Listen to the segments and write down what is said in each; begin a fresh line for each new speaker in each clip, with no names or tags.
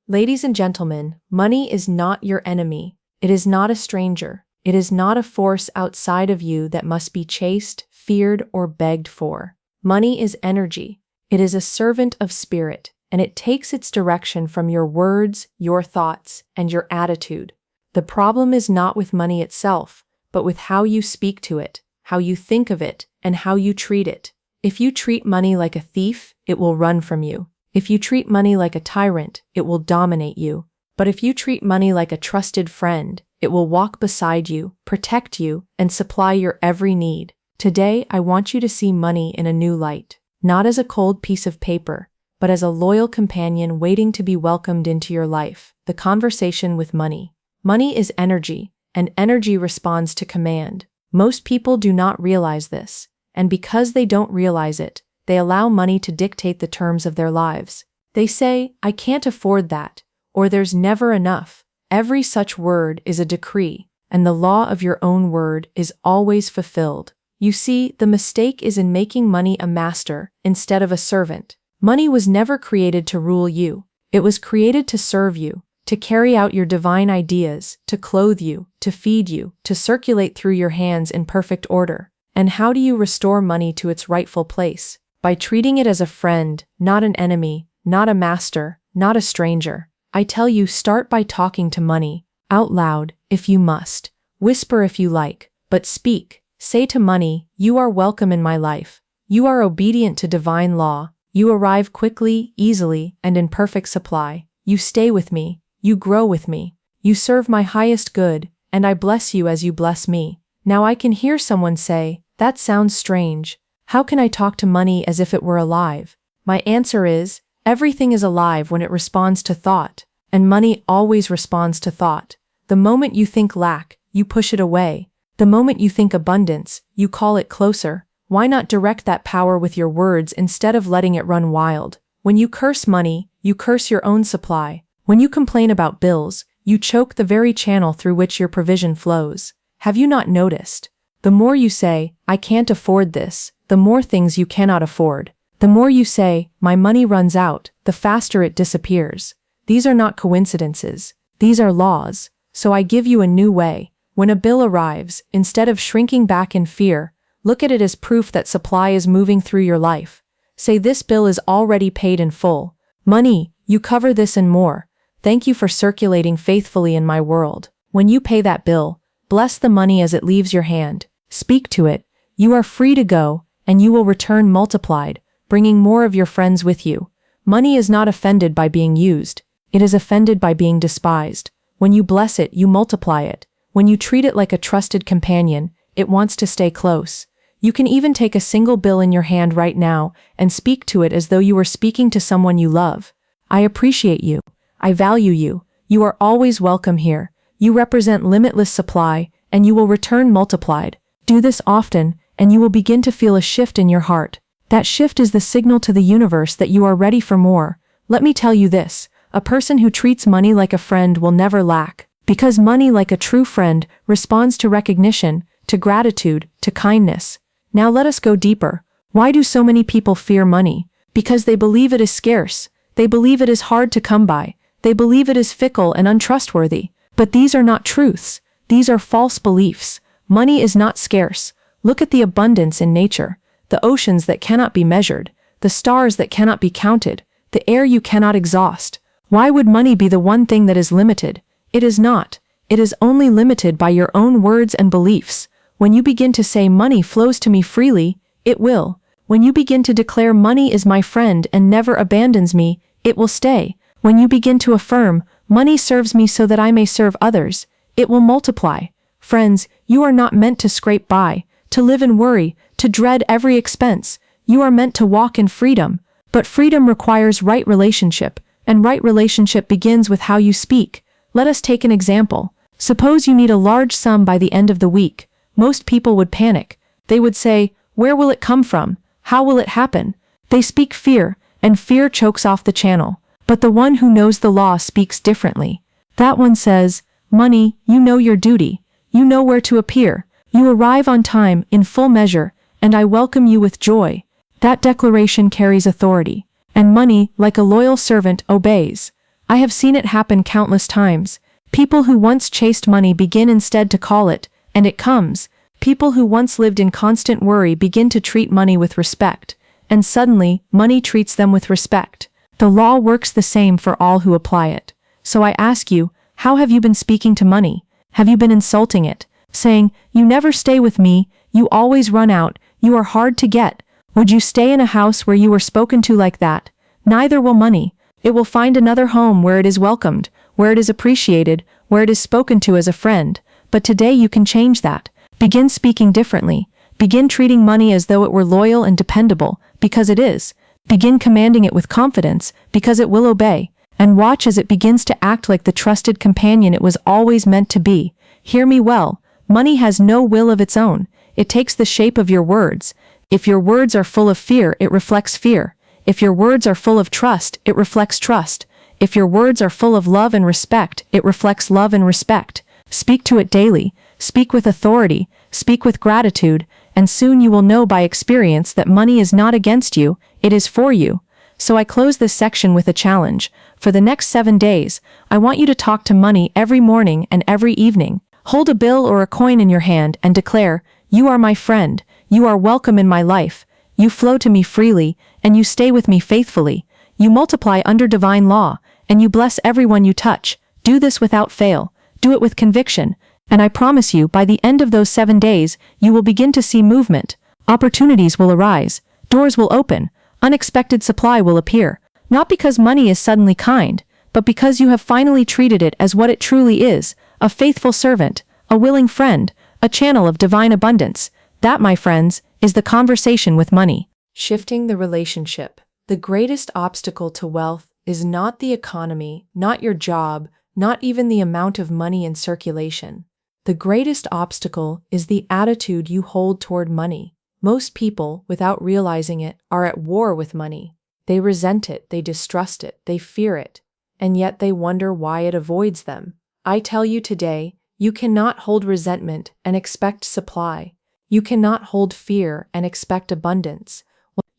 Ladies and gentlemen, money is not your enemy. It is not a stranger. It is not a force outside of you that must be chased, feared, or begged for. Money is energy. It is a servant of spirit, and it takes its direction from your words, your thoughts, and your attitude. The problem is not with money itself, but with how you speak to it, how you think of it, and how you treat it. If you treat money like a thief, it will run from you. If you treat money like a tyrant, it will dominate you. But if you treat money like a trusted friend, it will walk beside you, protect you, and supply your every need. Today, I want you to see money in a new light, not as a cold piece of paper, but as a loyal companion waiting to be welcomed into your life. The conversation with money. Money is energy, and energy responds to command. Most people do not realize this, and because they don't realize it, they allow money to dictate the terms of their lives. They say, "I can't afford that," or "there's never enough." Every such word is a decree, and the law of your own word is always fulfilled. You see, the mistake is in making money a master instead of a servant. Money was never created to rule you. It was created to serve you, to carry out your divine ideas, to clothe you, to feed you, to circulate through your hands in perfect order. And how do you restore money to its rightful place? By treating it as a friend, not an enemy, not a master, not a stranger. I tell you, start by talking to money, out loud, if you must. Whisper if you like, but speak. Say to money, "You are welcome in my life. You are obedient to divine law. You arrive quickly, easily, and in perfect supply. You stay with me. You grow with me. You serve my highest good, and I bless you as you bless me." Now I can hear someone say, "That sounds strange. How can I talk to money as if it were alive?" My answer is, everything is alive when it responds to thought, and money always responds to thought. The moment you think lack, you push it away. The moment you think abundance, you call it closer. Why not direct that power with your words instead of letting it run wild? When you curse money, you curse your own supply. When you complain about bills, you choke the very channel through which your provision flows. Have you not noticed? The more you say, "I can't afford this," the more things you cannot afford. The more you say, "My money runs out," the faster it disappears. These are not coincidences. These are laws. So I give you a new way. When a bill arrives, instead of shrinking back in fear, look at it as proof that supply is moving through your life. Say, "This bill is already paid in full. Money, you cover this and more. Thank you for circulating faithfully in my world." When you pay that bill, bless the money as it leaves your hand. Speak to it. You are free to go, and you will return multiplied, bringing more of your friends with you. Money is not offended by being used. It is offended by being despised. When you bless it, you multiply it. When you treat it like a trusted companion, it wants to stay close. You can even take a single bill in your hand right now and speak to it as though you were speaking to someone you love. "I appreciate you. I value you. You are always welcome here. You represent limitless supply, and you will return multiplied." Do this often, and you will begin to feel a shift in your heart. That shift is the signal to the universe that you are ready for more. Let me tell you this, a person who treats money like a friend will never lack, because money, like a true friend, responds to recognition, to gratitude, to kindness. Now let us go deeper. Why do so many people fear money? Because they believe it is scarce. They believe it is hard to come by. They believe it is fickle and untrustworthy. But these are not truths. These are false beliefs. Money is not scarce. Look at the abundance in nature, the oceans that cannot be measured, the stars that cannot be counted, the air you cannot exhaust. Why would money be the one thing that is limited? It is not. It is only limited by your own words and beliefs. When you begin to say, "Money flows to me freely," it will. When you begin to declare, "Money is my friend and never abandons me," it will stay. When you begin to affirm, "Money serves me so that I may serve others," it will multiply. Friends, you are not meant to scrape by, to live in worry, to dread every expense. You are meant to walk in freedom. But freedom requires right relationship, and right relationship begins with how you speak. Let us take an example. Suppose you need a large sum by the end of the week. Most people would panic. They would say, "Where will it come from? How will it happen?" They speak fear, and fear chokes off the channel. But the one who knows the law speaks differently. That one says, "Money, you know your duty. You know where to appear. You arrive on time, in full measure, and I welcome you with joy." That declaration carries authority. And money, like a loyal servant, obeys. I have seen it happen countless times. People who once chased money begin instead to call it, and it comes. People who once lived in constant worry begin to treat money with respect, and suddenly, money treats them with respect. The law works the same for all who apply it. So I ask you, how have you been speaking to money? Have you been insulting it, saying, "You never stay with me, you always run out, you are hard to get"? Would you stay in a house where you were spoken to like that? Neither will money. It will find another home where it is welcomed, where it is appreciated, where it is spoken to as a friend. But today you can change that. Begin speaking differently. Begin treating money as though it were loyal and dependable, because it is. Begin commanding it with confidence, because it will obey. And watch as it begins to act like the trusted companion it was always meant to be. Hear me well. Money has no will of its own. It takes the shape of your words. If your words are full of fear, it reflects fear. If your words are full of trust, it reflects trust. If your words are full of love and respect, it reflects love and respect. Speak to it daily. Speak with authority. Speak with gratitude. And soon you will know by experience that money is not against you, it is for you. So I close this section with a challenge. For the next 7 days, I want you to talk to money every morning and every evening. Hold a bill or a coin in your hand and declare, "You are my friend. You are welcome in my life. You flow to me freely, and you stay with me faithfully. You multiply under divine law, and you bless everyone you touch." Do this without fail. Do it with conviction. And I promise you, by the end of those 7 days, you will begin to see movement. Opportunities will arise. Doors will open. Unexpected supply will appear. Not because money is suddenly kind, but because you have finally treated it as what it truly is, a faithful servant, a willing friend, a channel of divine abundance. That, my friends, is the conversation with money. Shifting the relationship. The greatest obstacle to wealth is not the economy, not your job, not even the amount of money in circulation. The greatest obstacle is the attitude you hold toward money. Most people, without realizing it, are at war with money. They resent it, they distrust it, they fear it, and yet they wonder why it avoids them. I tell you today, you cannot hold resentment and expect supply. You cannot hold fear and expect abundance.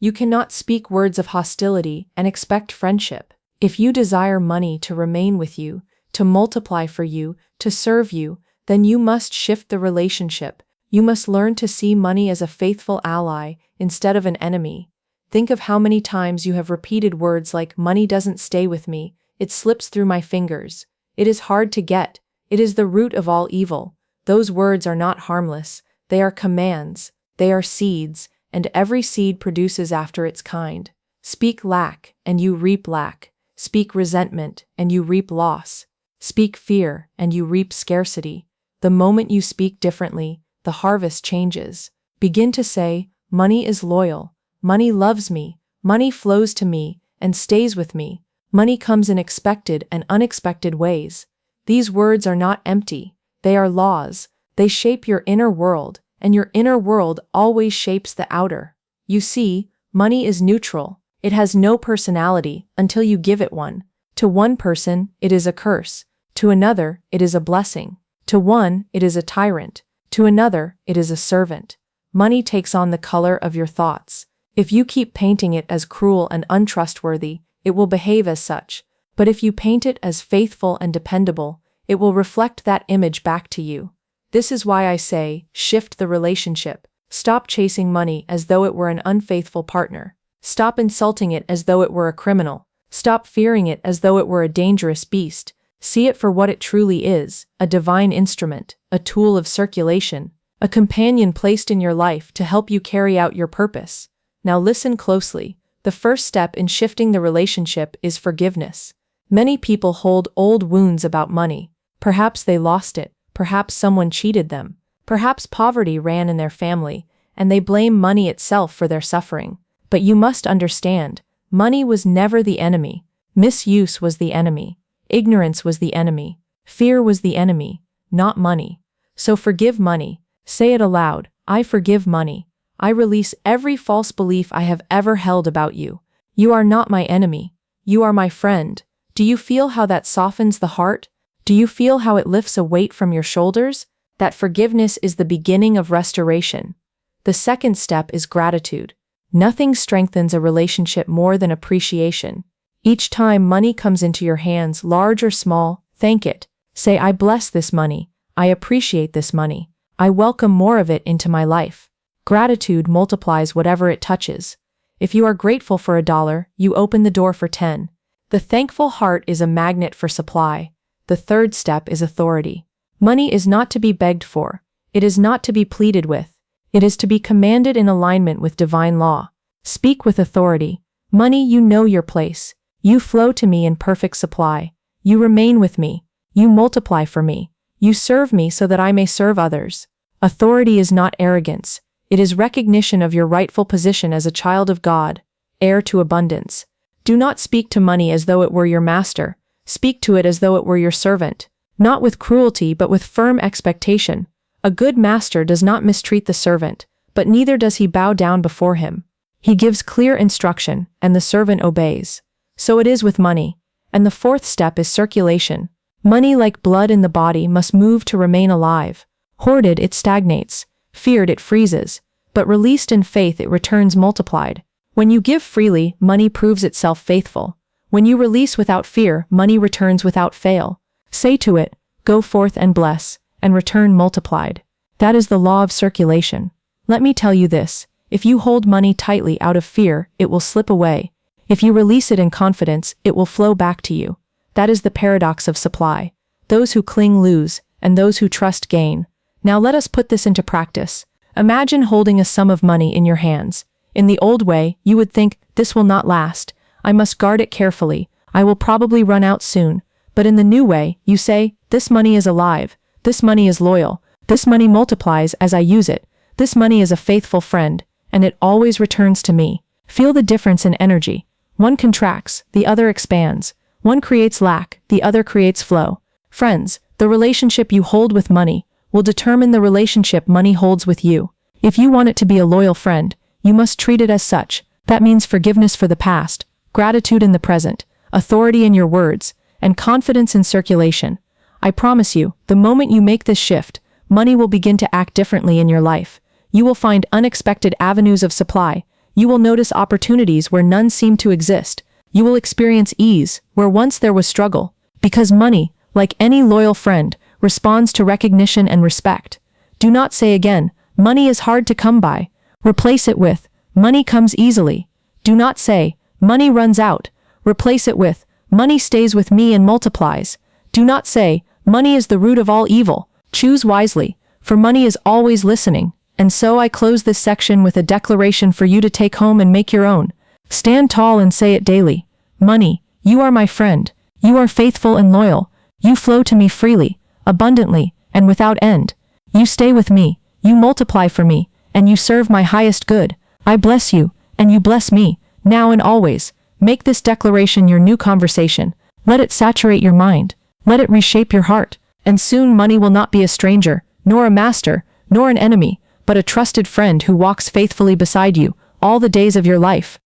You cannot speak words of hostility and expect friendship. If you desire money to remain with you, to multiply for you, to serve you, then you must shift the relationship. You must learn to see money as a faithful ally instead of an enemy. Think of how many times you have repeated words like, "Money doesn't stay with me, it slips through my fingers. It is hard to get. It is the root of all evil." Those words are not harmless. They are commands. They are seeds, and every seed produces after its kind. Speak lack, and you reap lack. Speak resentment, and you reap loss. Speak fear, and you reap scarcity. The moment you speak differently, the harvest changes. Begin to say, "Money is loyal. Money loves me. Money flows to me and stays with me. Money comes in expected and unexpected ways." These words are not empty. They are laws. They shape your inner world, and your inner world always shapes the outer. You see, money is neutral. It has no personality until you give it one. To one person, it is a curse. To another, it is a blessing. To one, it is a tyrant. To another, it is a servant. Money takes on the color of your thoughts. If you keep painting it as cruel and untrustworthy, it will behave as such. But if you paint it as faithful and dependable, it will reflect that image back to you. This is why I say, shift the relationship. Stop chasing money as though it were an unfaithful partner. Stop insulting it as though it were a criminal. Stop fearing it as though it were a dangerous beast. See it for what it truly is, a divine instrument, a tool of circulation, a companion placed in your life to help you carry out your purpose. Now listen closely. The first step in shifting the relationship is forgiveness. Many people hold old wounds about money. Perhaps they lost it. Perhaps someone cheated them. Perhaps poverty ran in their family, and they blame money itself for their suffering. But you must understand, money was never the enemy. Misuse was the enemy. Ignorance was the enemy. Fear was the enemy, not money. So forgive money. Say it aloud, "I forgive money. I release every false belief I have ever held about you. You are not my enemy. You are my friend." Do you feel how that softens the heart? Do you feel how it lifts a weight from your shoulders? That forgiveness is the beginning of restoration. The second step is gratitude. Nothing strengthens a relationship more than appreciation. Each time money comes into your hands, large or small, thank it. Say, I bless this money. I appreciate this money. I welcome more of it into my life. Gratitude multiplies whatever it touches. If you are grateful for $1, you open the door for 10. The thankful heart is a magnet for supply. The third step is authority. Money is not to be begged for. It is not to be pleaded with. It is to be commanded in alignment with divine law. Speak with authority. Money, you know your place. You flow to me in perfect supply. You remain with me. You multiply for me. You serve me so that I may serve others. Authority is not arrogance. It is recognition of your rightful position as a child of God, heir to abundance. Do not speak to money as though it were your master. Speak to it as though it were your servant. Not with cruelty, but with firm expectation. A good master does not mistreat the servant, but neither does he bow down before him. He gives clear instruction, and the servant obeys. So it is with money. And the fourth step is circulation. Money, like blood in the body, must move to remain alive. Hoarded, it stagnates. Feared, it freezes. But released in faith, it returns multiplied. When you give freely, money proves itself faithful. When you release without fear, money returns without fail. Say to it, go forth and bless, and return multiplied. That is the law of circulation. Let me tell you this, if you hold money tightly out of fear, it will slip away. If you release it in confidence, it will flow back to you. That is the paradox of supply. Those who cling lose, and those who trust gain. Now let us put this into practice. Imagine holding a sum of money in your hands. In the old way, you would think, this will not last. I must guard it carefully. I will probably run out soon. But in the new way, you say, this money is alive. This money is loyal. This money multiplies as I use it. This money is a faithful friend, and it always returns to me. Feel the difference in energy. One contracts, the other expands. One creates lack, the other creates flow. Friends, the relationship you hold with money will determine the relationship money holds with you. If you want it to be a loyal friend, you must treat it as such. That means forgiveness for the past, gratitude in the present, authority in your words, and confidence in circulation. I promise you, the moment you make this shift, money will begin to act differently in your life. You will find unexpected avenues of supply. You will notice opportunities where none seem to exist. You will experience ease where once there was struggle. Because money, like any loyal friend, responds to recognition and respect. Do not say again, money is hard to come by. Replace it with, money comes easily. Do not say, money runs out. Replace it with, money stays with me and multiplies. Do not say, money is the root of all evil. Choose wisely, for money is always listening. And so I close this section with a declaration for you to take home and make your own. Stand tall and say it daily. Money, you are my friend. You are faithful and loyal. You flow to me freely, abundantly, and without end. You stay with me, you multiply for me, and you serve my highest good. I bless you, and you bless me, now and always. Make this declaration your new conversation. Let it saturate your mind. Let it reshape your heart. And soon money will not be a stranger, nor a master, nor an enemy, but a trusted friend who walks faithfully beside you all the days of your life.